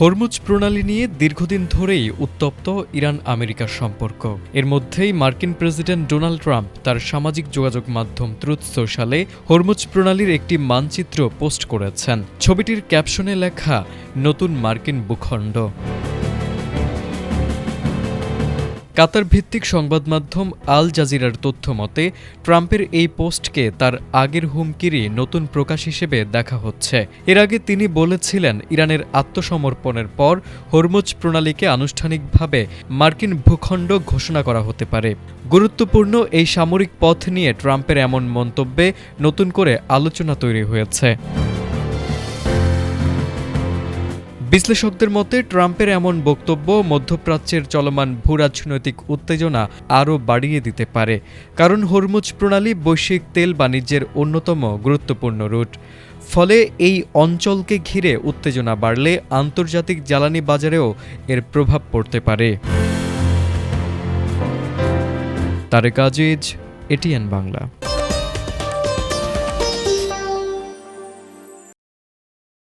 Hormuz প্রণালী নিয়ে দীর্ঘদিন ধরেই উত্তপ্ত ইরান আমেরিকার সম্পর্ক। এর মধ্যেই মার্কিন প্রেসিডেন্ট ডোনাল্ড ট্রাম্প তার সামাজিক যোগাযোগ মাধ্যম ট্রুথ সোশ্যালে হরমুজ প্রণালীর একটি মানচিত্র পোস্ট করেছেন। ছবিটির ক্যাপশনে লেখা নতুন মার্কিন ভূখণ্ড। কাতার ভিত্তিক সংবাদ মাধ্যম আল জাজিরার তথ্য মতে ট্রাম্পের এই পোস্টকে তার আগের হুমকিরই নতুন প্রকাশ হিসেবে দেখা হচ্ছে। এর আগে তিনি বলেছিলেন, ইরানের আত্মসমর্পণের পর হরমুজ প্রণালীকে আনুষ্ঠানিকভাবে মার্কিন ভূখণ্ড ঘোষণা করা হতে পারে। গুরুত্বপূর্ণ এই সামরিক পথ নিয়ে ট্রাম্পের এমন মন্তব্যে নতুন করে আলোচনা তৈরি হয়েছে। বিশ্লেষকদের মতে ট্রাম্পের এমন বক্তব্য মধ্যপ্রাচ্যের চলমান ভূরাজনৈতিক উত্তেজনা আরও বাড়িয়ে দিতে পারে। কারণ হরমুজ প্রণালী বৈশ্বিক তেল বাণিজ্যের অন্যতম গুরুত্বপূর্ণ রুট। ফলে এই অঞ্চলকে ঘিরে উত্তেজনা বাড়লে আন্তর্জাতিক জ্বালানি বাজারেও এর প্রভাব পড়তে পারে। তারেক আজিজ, এটিএন বাংলা।